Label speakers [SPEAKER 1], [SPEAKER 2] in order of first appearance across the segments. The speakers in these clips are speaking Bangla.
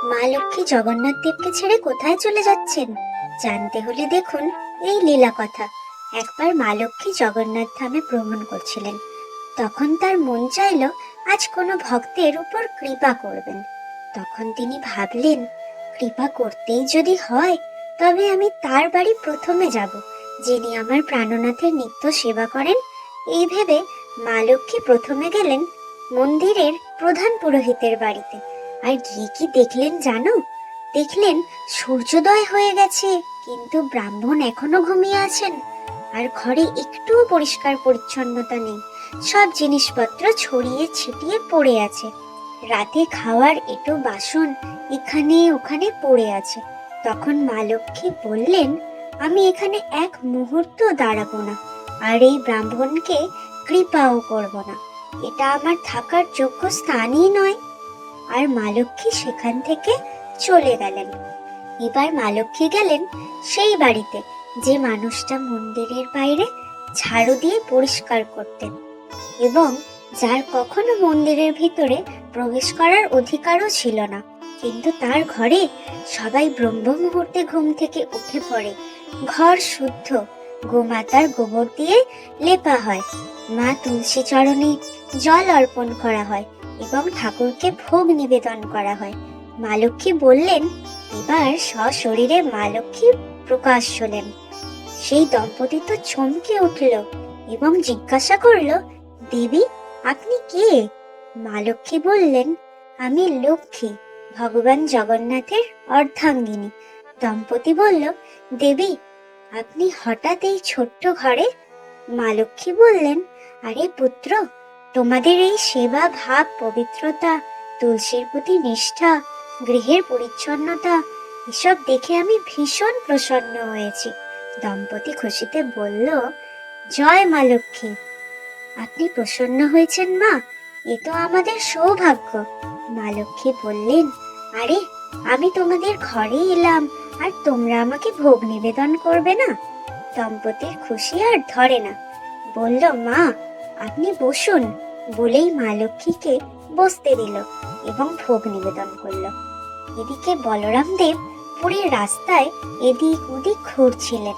[SPEAKER 1] মা লক্ষ্মী জগন্নাথ দেবকে ছেড়ে কোথায় চলে যাচ্ছেন জানতে হলে দেখুন এই লীলা কথা। একবার মা লক্ষ্মী জগন্নাথ ধামে ভ্রমণ করছিলেন। তখন তার মন চাইল আজ কোনো ভক্তের উপর কৃপা করবেন। তখন তিনি ভাবলেন, কৃপা করতেই যদি হয় তবে আমি তার বাড়ি প্রথমে যাব, যিনি আমার প্রাণনাথের নিত্য সেবা করেন। এই ভেবে মা লক্ষ্মী প্রথমে গেলেন মন্দিরের প্রধান পুরোহিতের বাড়িতে। আর গিয়ে কি দেখলেন জানো? দেখলেন সূর্যোদয় হয়ে গেছে, কিন্তু ব্রাহ্মণ এখনো ঘুমিয়ে আছেন। আর ঘরে একটুও পরিষ্কার পরিচ্ছন্নতা নেই, সব জিনিসপত্র ছড়িয়ে ছিটিয়ে পড়ে আছে। রাতে খাওয়ার এঁটো বাসন এখানে ওখানে পড়ে আছে। তখন মা লক্ষ্মী বললেন, আমি এখানে এক মুহূর্ত দাঁড়াবো না, আর এই ব্রাহ্মণকে কৃপাও করব না। এটা আমার থাকার যোগ্য স্থানই নয়। আর মা লক্ষ্মী সেখান থেকে চলে গেলেন। এবার মা লক্ষ্মী গেলেন সেই বাড়িতে যে মানুষটা মন্দিরের বাইরে ঝাড়ু দিয়ে পরিষ্কার করতেন এবং যার কখনো মন্দিরের ভিতরে প্রবেশ করার অধিকারও ছিল না। কিন্তু তার ঘরে সবাই ব্রহ্ম মুহূর্তে ঘুম থেকে উঠে পড়ে। ঘর শুদ্ধ, গোমাতার গোবর দিয়ে লেপা হয়, মা তুলসী চরণে জল অর্পণ করা হয় এবং ঠাকুরকে ভোগ নিবেদন করা হয়। মা লক্ষ্মী বললেন, এবার সশরীরে মা লক্ষ্মী প্রকাশ হলেন। সেই দম্পতি তো চমকে উঠল এবং জিজ্ঞাসা করলো, দেবী আপনি কে? মা লক্ষ্মী বললেন, আমি লক্ষ্মী, ভগবান জগন্নাথের অর্ধাঙ্গিনী। দম্পতি বলল, দেবী আপনি হঠাৎ এই ছোট্ট ঘরে? মা লক্ষ্মী বললেন, আরে পুত্র, তোমাদের এই সেবা ভাব, পবিত্রতা, তুলসীর প্রতি নিষ্ঠা, গৃহের পরিচ্ছন্নতা এসব দেখে আমি ভীষণ প্রসন্ন হয়েছি। দম্পতি খুশিতে বলল, জয় মা লক্ষ্মী। আপনি প্রসন্ন হয়েছেন মা, এ তো আমাদের সৌভাগ্য। মা লক্ষ্মী বললেন, আরে আমি তোমাদের ঘরে এলাম আর তোমরা আমাকে ভোগ নিবেদন করবে না? দম্পতির খুশি আর ধরে না। বলল, মা আপনি বসুন। বলেই মা লক্ষ্মীকে বসতে দিল এবং ভোগ নিবেদন করলো। এদিকে বলরাম দেব পুরীর রাস্তায় এদিক ওদিক ঘুরছিলেন।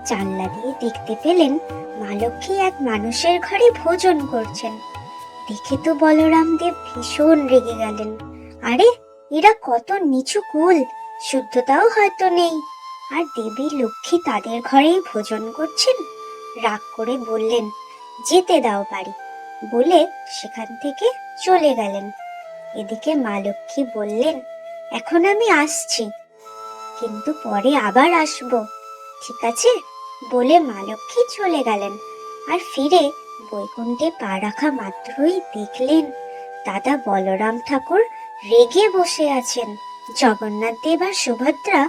[SPEAKER 1] জানলা দিয়ে দেখতে পেলেন মা লক্ষ্মী এক মানুষের ঘরে ভোজন করছেন। দেখে তো বলরাম দেব ভীষণ রেগে গেলেন। আরে এরা কত নিচু কুল, শুদ্ধতাও হয়তো নেই, আর দেবী লক্ষ্মী তাদের ঘরেই ভোজন করছেন। রাগ করে বললেন, যেতে দাও বাড়ি, বলে সেখান থেকে চলে গেলেন। এদিকে মা লক্ষ্মী বললেন, এখন আমি আসছি, কিন্তু পরে আবার আসবো, ঠিক আছে? বলে মা লক্ষ্মী চলে গেলেন। আর ফিরে বৈকুণ্ঠে পা রাখা মাত্রই দেখলেন দাদা বলরাম ঠাকুর রেগে বসে আছেন। জগন্নাথ দেব আর সুভদ্রা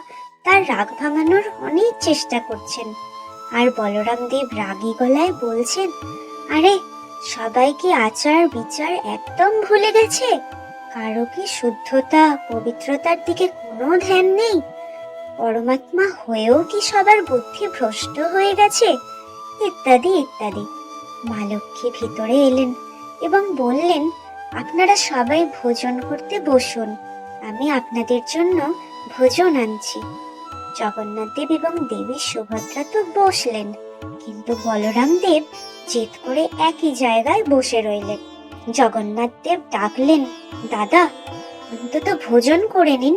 [SPEAKER 1] তার রাগ ভাঙানোর অনেক চেষ্টা করছেন। আর বলরাম দেব রাগী গলায় বলছেন, আরে সবাই কি আচার বিচার একদম ভুলে গেছে? কারো কি শুদ্ধতা পবিত্রতার দিকে কোনো ধ্যান নেই? পরমাত্মা হয়েও কি সবার বুদ্ধি ভ্রষ্ট হয়ে গেছে? ইত্যাদি ইত্যাদি। মা লক্ষ্মী ভিতরে এলেন এবং বললেন, আপনারা সবাই ভোজন করতে বসুন, আমি আপনাদের জন্য ভোজন আনছি। জগন্নাথ দেব এবং দেবী সুভদ্রা তো বসলেন, কিন্তু বলরাম দেব জেদ করে একই জায়গায় বসে রইলেন। জগন্নাথ দেব ডাকলেন, দাদা অন্তত ভোজন করে নিন।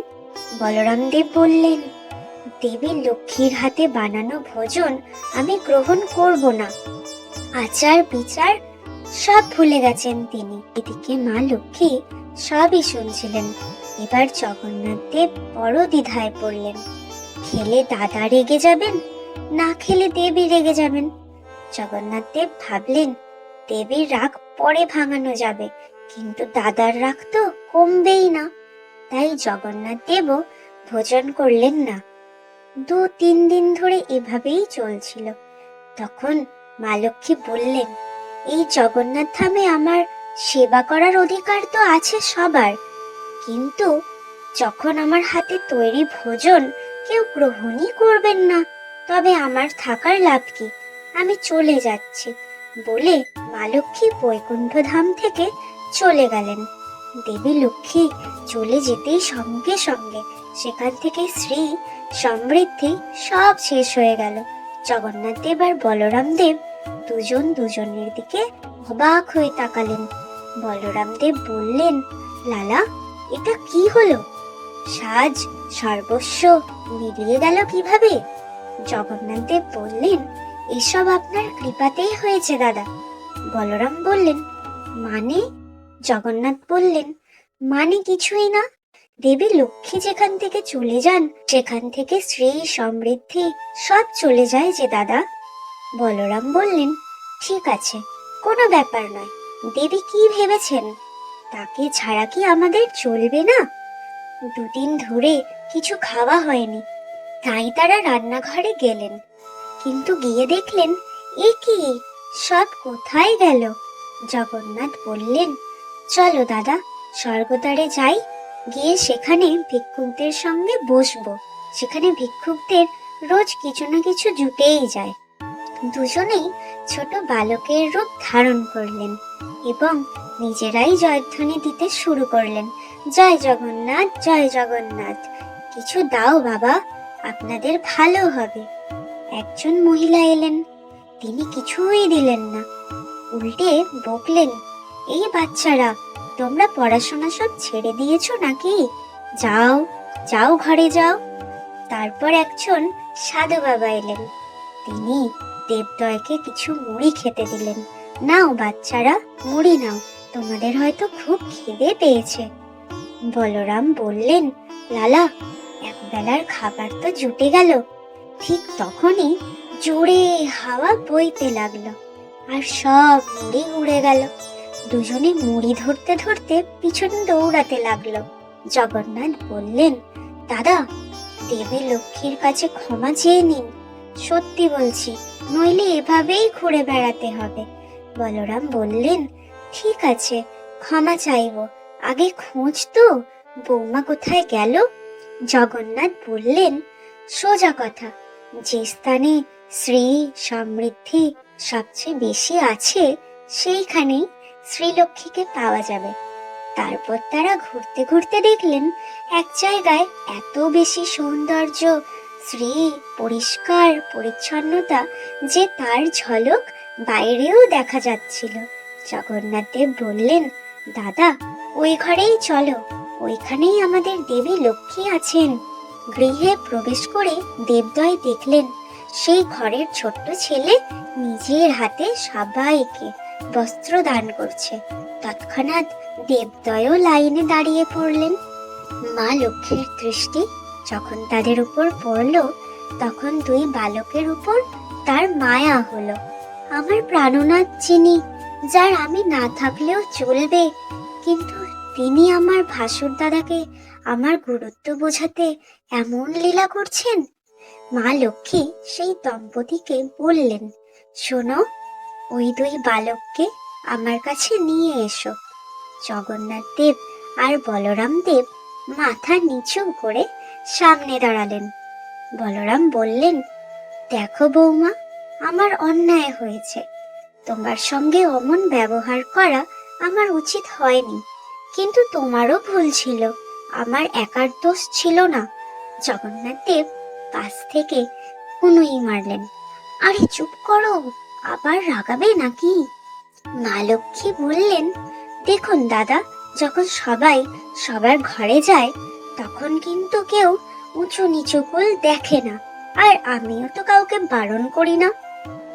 [SPEAKER 1] বলরাম দেব বললেন, দেবী লক্ষ্মীর হাতে বানানো ভোজন আমি গ্রহণ করব না। আচার বিচার সব ভুলে গেছেন তিনি। এদিকে মা লক্ষ্মী সবই শুনছিলেন। এবার জগন্নাথ দেব বড় দ্বিধায় পড়লেন। খেলে দাদা রেগে যাবেন, না খেলে দেবী রেগে যাবেন। জগন্নাথ দেব ভাবলেন, দেবীর রাগ পরে ভাঙানো যাবে, কিন্তু দাদার রাগ তো কমবেই না। তাই জগন্নাথ দেবও ভোজন করলেন না। 2-3 দিন ধরে এভাবেই চলছিল। তখন মা লক্ষ্মী বললেন, এই জগন্নাথ ধামে আমার সেবা করার অধিকার তো আছে সবার, কিন্তু যখন আমার হাতে তৈরি ভোজন কেউ গ্রহণই করবেন না, তবে আমার থাকার লাভ কি? আমি চলে যাচ্ছি। বলে মা লক্ষ্মী বৈকুণ্ঠ ধাম থেকে চলে গেলেন। দেবী লক্ষ্মী চলে যেতেই সঙ্গে সঙ্গে সেখান থেকে শ্রী সমৃদ্ধি সব শেষ হয়ে গেল। জগন্নাথ দেব আর বলরাম দেব দুজন দুজনের দিকে অবাক হয়ে তাকালেন। বলরাম দেব বললেন, লালা, এটা কি হলো? সাজ সর্বস্ব মিলিয়ে গেল কিভাবে? জগন্নাথ দেব বললেন, এসব আপনার কৃপাতেই হয়েছে দাদা। বলরাম বললেন, মানে? জগন্নাথ বললেন, মানে কিছুই না। দেবী লক্ষ্মী যেখান থেকে চলে যান সেখান থেকে শ্রী সমৃদ্ধি সব চলে যায় যে দাদা। বলরাম বললেন, ঠিক আছে, কোনো ব্যাপার নয়। দেবী কি ভেবেছেন তাকে ছাড়া কি আমাদের চলবে না? দুদিন ধরে কিছু খাওয়া হয়নি, তাই তারা রান্নাঘরে গেলেন। কিন্তু গিয়ে দেখলেন, এ কি, সব কোথায় গেল? জগন্নাথ বললেন, চলো দাদা, স্বর্গদ্বারে যাই, গিয়ে সেখানে ভিক্ষুকদের সঙ্গে বসবো। সেখানে ভিক্ষুকদের রোজ কিছু না কিছু জুটেই যায়। দুজনেই ছোট বালকের রূপ ধারণ করলেন এবং নিজেরাই জয়ধ্বনি দিতে শুরু করলেন, জয় জগন্নাথ, জয় জগন্নাথ। কিছু দাও বাবা, আপনাদের ভালো হবে। একজন মহিলা এলেন, তিনি কিছুই দিলেন না, উল্টে বকলেন, এই বাচ্চারা, তোমরা পড়াশোনা সব ছেড়ে দিয়েছো নাকি? যাও যাও, ঘরে যাও। তারপর একজন সাধু বাবা এলেন, তিনি দেবদয়কে কিছু মুড়ি খেতে দিলেন। নাও বাচ্চারা, মুড়ি নাও, তোমাদের হয়তো খুব খিদে পেয়েছে। বলরাম বললেন, লালা, এক বেলার খাবার তো জুটে গেল। ঠিক তখনই জোরে হাওয়া বইতে লাগলো আর সব মুড়ি উড়ে গেল। দুজনে মুড়ি ধরতে ধরতে পিছনে দৌড়াতে লাগলো। জগন্নাথ বললেন, দাদা, দেবী লক্ষ্মীর কাছে ক্ষমা চেয়ে নিন, সত্যি বলছি, নইলে এভাবেই ঘুরে বেড়াতে হবে। বলরাম বললেন, ঠিক আছে, ক্ষমা চাইবো, আগে খোঁজ তো, বৌমা কোথায় গেল? জগন্নাথ বললেন, সোজা কথা, যে স্থানে শ্রী সমৃদ্ধি সবচেয়ে বেশি আছে সেইখানেই শ্রীলক্ষ্মীকে পাওয়া যাবে। তারপর তারা ঘুরতে ঘুরতে দেখলেন, এক জায়গায় এত বেশি সৌন্দর্য, শ্রী পরিষ্কার পরিচ্ছন্নতা যে তার ঝলক বাইরেও দেখা যাচ্ছিল। জগন্নাথ দেব বললেন, দাদা, ওই ঘরেই চলো, ওইখানেই আমাদের দেবী লক্ষ্মী আছেন। গৃহে প্রবেশ করে দেবদয় দেখলেন, সেই ঘরের ছোট্ট ছেলে নিজের হাতে সবাইকে বস্ত্র দান করছে। তৎক্ষণাৎ দেবদয়ও লাইনে দাঁড়িয়ে পড়লেন। মা লক্ষ্মীর দৃষ্টি যখন তাদের উপর পড়ল, তখন দুই বালকের উপর তার মায়া হলো। আমার প্রাণনাথ যিনি, যার আমি না থাকলেও চলবে, কিন্তু তিনি আমার ভাসুর দাদাকে আমার গুরুত্ব বোঝাতে এমন লীলা করছেন। মা লক্ষ্মী সেই দম্পতিকে বললেন, শোনো, ওই দুই বালককে আমার কাছে নিয়ে এসো। জগন্নাথ দেব আর বলরাম দেব মাথা নিচু করে সামনে দাঁড়ালেন। বলরাম বললেন, দেখো বৌমা, আমার অন্যায় হয়েছে, তোমার সঙ্গে অমন ব্যবহার করা আমার উচিত হয়নি, কিন্তু তোমারও ভুল ছিল, আমার একার দোষ ছিল না। জগন্নাথ দেব পাশ থেকে কুনুই মারলেন। আরে চুপ করো, আবার রাগাবে নাকি? মা লক্ষ্মী বললেন, দেখুন দাদা, যখন সবাই সবার ঘরে যায় তখন কিন্তু কেউ উঁচু নিচু কুল দেখে না, আর আমিও তো কাউকে বারণ করি না।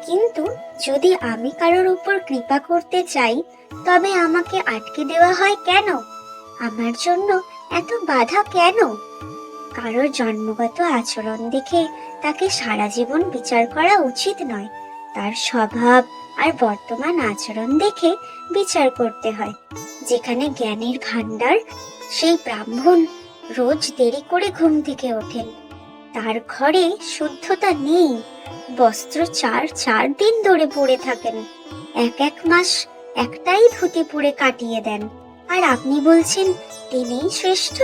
[SPEAKER 1] কিন্তু যদি আমি কারোর উপর কৃপা করতে চাই, তবে আমাকে আটকে দেওয়া হয় কেন? আমার জন্য এত বাধা কেন? কারোর জন্মগত আচরণ দেখে তাকে সারা জীবন বিচার করা উচিত নয়, তার স্বভাব আর বর্তমান আচরণ দেখে বিচার করতে হয়। যেখানে জ্ঞানের ভান্ডার, সেই ব্রাহ্মণ রোজ দেরি করে ঘুম থেকে ওঠেন, তার ঘরে শুদ্ধতা নেই, বস্ত্র চার চার দিন ধরে পরে থাকেন, এক মাস একটাই ধুতি পরে কাটিয়ে দেন, আর আপনি বলছেন তিনিই শ্রেষ্ঠ?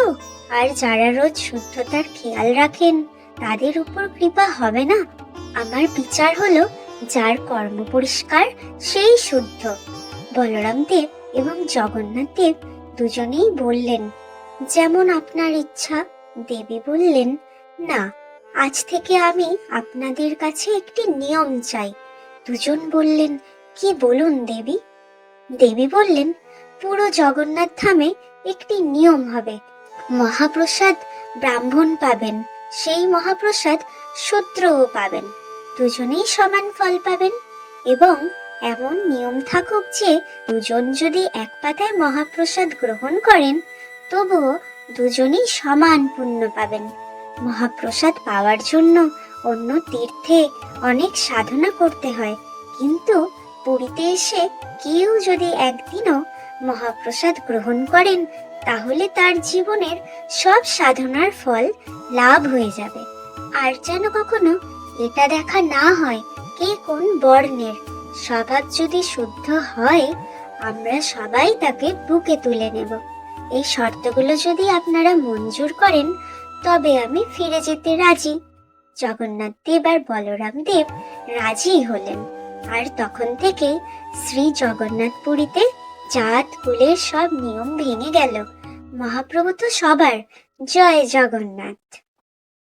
[SPEAKER 1] আর যারা রোজ শুদ্ধতার খেয়াল রাখেন তাদের উপর কৃপা হবে না? আমার বিচার হলো, যার কর্ম পরিষ্কার সেই শুদ্ধ। বলরাম দেব এবং জগন্নাথ দেব দুজনেই বললেন, যেমন আপনার ইচ্ছা। দেবী বললেন, না, আজ থেকে আমি আপনাদের কাছে একটি নিয়ম চাই। দুজন বললেন, কি বলুন দেবী। দেবী বললেন, পুরো জগন্নাথ ধামে একটি নিয়ম হবে। মহাপ্রসাদ ব্রাহ্মণ পাবেন, সেই মহাপ্রসাদ শূদ্রও পাবেন, দুজনেই সমান ফল পাবেন। এবং এমন নিয়ম থাকুক যে দুজন যদি এক পাতায় মহাপ্রসাদ গ্রহণ করেন তবুও দুজনেই সমান পুণ্য পাবেন। মহাপ্রসাদ পাওয়ার জন্য অন্য তীর্থে অনেক সাধনা করতে হয়, কিন্তু পুরীতে এসে কেউ যদি একদিনও মহাপ্রসাদ গ্রহণ করেন তাহলে তার জীবনের সব সাধনার ফল লাভ হয়ে যাবে। আর যেন কখনো এটা দেখা না হয় কে কোন বর্ণের। স্বভাব যদি শুদ্ধ হয় আমরা সবাই তাকে বুকে তুলে নেব। এই শর্তগুলো যদি আপনারা মঞ্জুর করেন তবে আমি ফিরে যেতে রাজি। জগন্নাথ দেব আর বলরাম দেব রাজি হলেন। আর তখন থেকে শ্রী জগন্নাথ পুরীতে জাত কুলের সব নিয়ম ভেঙে গেল। মহাপ্রভু তো সবার। জয় জগন্নাথ।